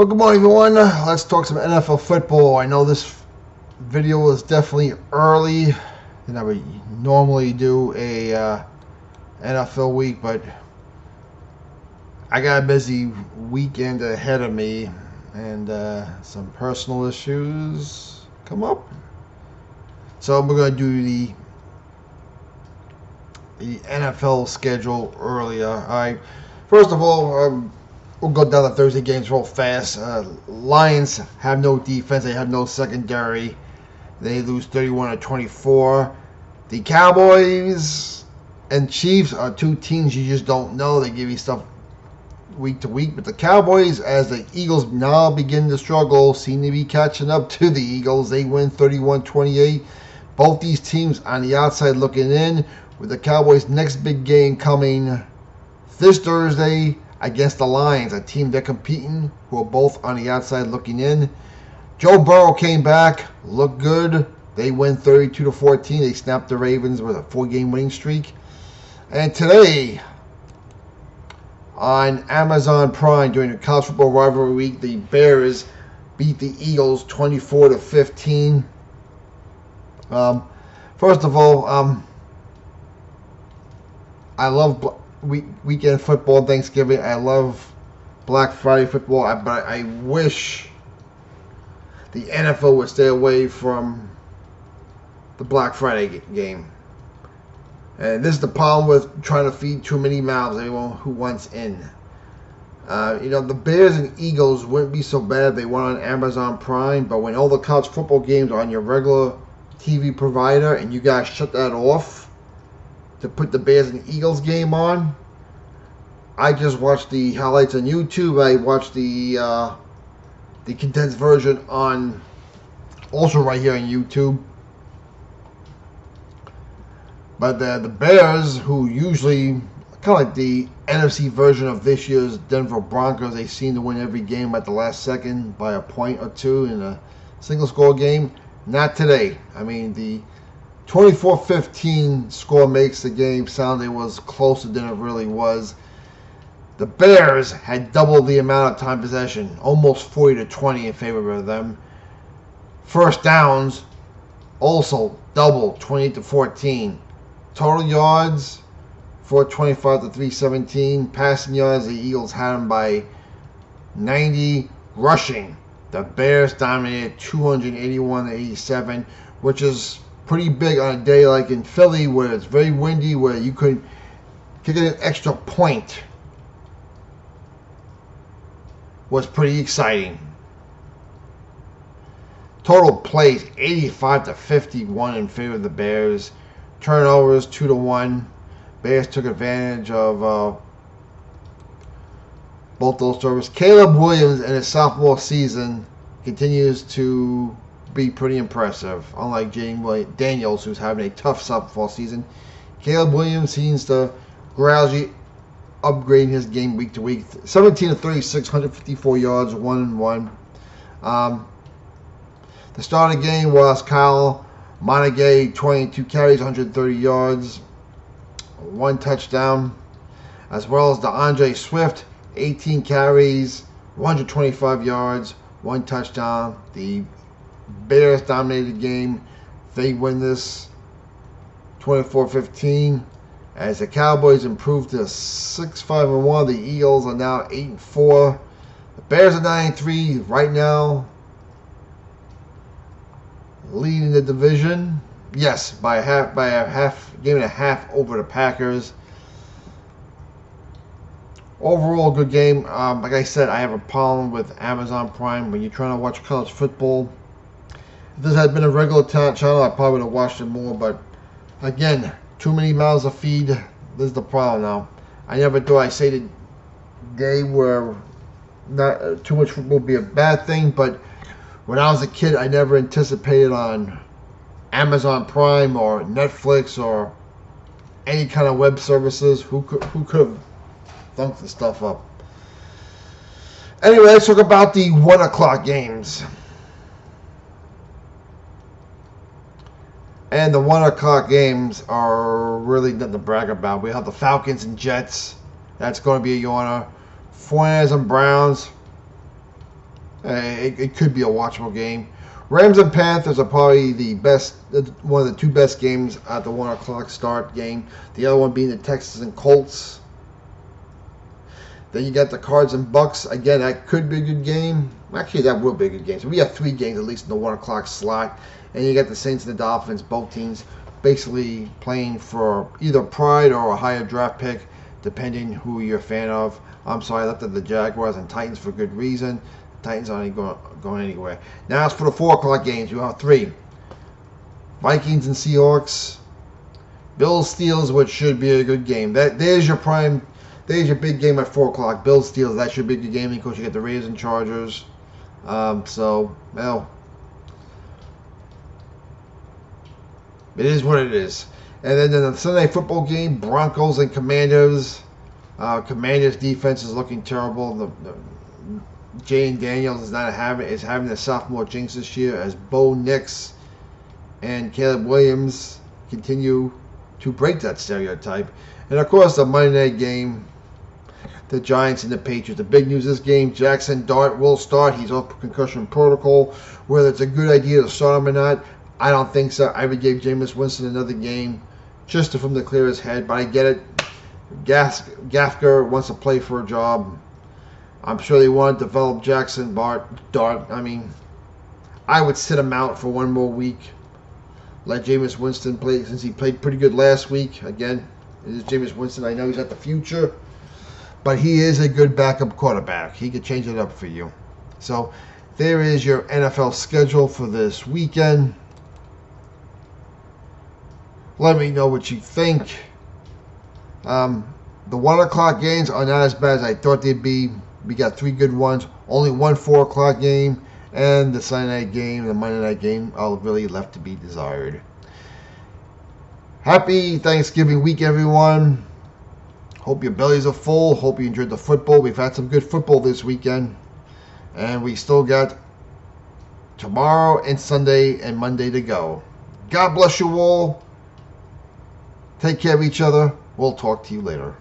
Well, good morning, everyone. Let's talk some NFL football. I know this video is definitely early than I would normally do a NFL week, but I got a busy weekend ahead of me, and some personal issues come up. So we're going to do the NFL schedule earlier. All right. First of all, we'll go down the Thursday games real fast. Lions have no defense. They have no secondary. They lose 31-24. The Cowboys and Chiefs are two teams you just don't know. They give you stuff week to week. But the Cowboys, as the Eagles now begin to struggle, seem to be catching up to the Eagles. They win 31-28. Both these teams on the outside looking in, with the Cowboys' next big game coming this Thursday against the Lions, a team they're competing, who are both on the outside looking in. Joe Burrow came back, looked good. They win 32-14. They snapped the Ravens with a 4-game winning streak. And today, on Amazon Prime, during the College Football Rivalry Week, the Bears beat the Eagles 24-15. First of all, I love weekend football, Thanksgiving. I love Black Friday football, but I wish the NFL would stay away from the Black Friday game. And this is the problem with trying to feed too many mouths, everyone who wants in. The Bears and Eagles wouldn't be so bad if they went on Amazon Prime, but when all the college football games are on your regular TV provider and you guys shut that off to put the Bears and Eagles game on, I just watched the highlights on YouTube. I watched the condensed version on also right here on YouTube. But the Bears, who usually kind of like the NFC version of this year's Denver Broncos, they seem to win every game at the last second by a point or two in a single score game. Not today. I mean, the 24-15 score makes the game sound it was closer than it really was. The Bears had double the amount of time possession, almost 40-20 in favor of them. First downs, also double, 28-14. Total yards, 425 to 317. Passing yards, the Eagles had them by 90. Rushing, the Bears dominated 281-87, which is pretty big on a day like in Philly where it's very windy, where you could get an extra point. Was pretty exciting. Total plays 85-51 in favor of the Bears. Turnovers 2-1. Bears took advantage of both those turnovers. Caleb Williams in his sophomore season continues to be pretty impressive. Unlike Jaden Daniels, who's having a tough sophomore season, Caleb Williams seems to gradually upgrade his game week to week. 17-36, 154 yards, 1-1. The start of the game was Kyle Monaghay, 22 carries, 130 yards, 1 touchdown, as well as DeAndre Swift, 18 carries, 125 yards, 1 touchdown. The Bears dominated the game. They win this 24-15. As the Cowboys improved to 6-5-1, the Eagles are now 8-4. The Bears are 9-3 right now, leading the division. Yes, by a half game and a half over the Packers. Overall, good game. Like I said, I have a problem with Amazon Prime when you're trying to watch college football. If this had been a regular channel, I probably would have watched it more. But again, too many mouths to feed. This is the problem now. I never thought I'd say the day where not too much football would be a bad thing, but when I was a kid, I never anticipated on Amazon Prime or Netflix or any kind of web services. Who could have thumped the stuff up? Anyway, let's talk about the 1 o'clock games. And the 1 o'clock games are really nothing to brag about. We have the Falcons and Jets. That's going to be a yawner. 49ers and Browns. It could be a watchable game. Rams and Panthers are probably one of the two best games at the 1 o'clock start game. The other one being the Texans and Colts. Then you got the Cards and Bucks. Again, that could be a good game. Actually, that will be a good game. So we have 3 games at least in the 1 o'clock slot. And you got the Saints and the Dolphins, both teams basically playing for either pride or a higher draft pick, depending who you're a fan of. I'm sorry, I left at the Jaguars and Titans for good reason. Titans aren't going anywhere. Now as for the 4 o'clock games, you have 3. Vikings and Seahawks. Bills Steelers, which should be a good game. There's your big game at 4 o'clock. Bills Steelers, that should be a good game because you get the Raiders and Chargers. It is what it is. And then in the Sunday football game, Broncos and Commanders. Commanders defense is looking terrible. Jane Daniels is having a sophomore jinx this year as Bo Nix and Caleb Williams continue to break that stereotype. And of course, the Monday night game, the Giants and the Patriots. The big news this game: Jackson Dart will start. He's off concussion protocol. Whether it's a good idea to start him or not, I don't think so. I would give Jameis Winston another game just for him to clear his head. But I get it. Gafker wants to play for a job. I'm sure they want to develop Jackson Dart. I mean, I would sit him out for one more week. Let Jameis Winston play, since he played pretty good last week. Again, it is Jameis Winston. I know he's at the future, but he is a good backup quarterback. He could change it up for you. So there is your NFL schedule for this weekend. Let me know what you think. The 1 o'clock games are not as bad as I thought they'd be. We got 3 good ones. Only one 4 o'clock game. And the Sunday night game, the Monday night game, are really left to be desired. Happy Thanksgiving week, everyone. Hope your bellies are full. Hope you enjoyed the football. We've had some good football this weekend. And we still got tomorrow and Sunday and Monday to go. God bless you all. Take care of each other. We'll talk to you later.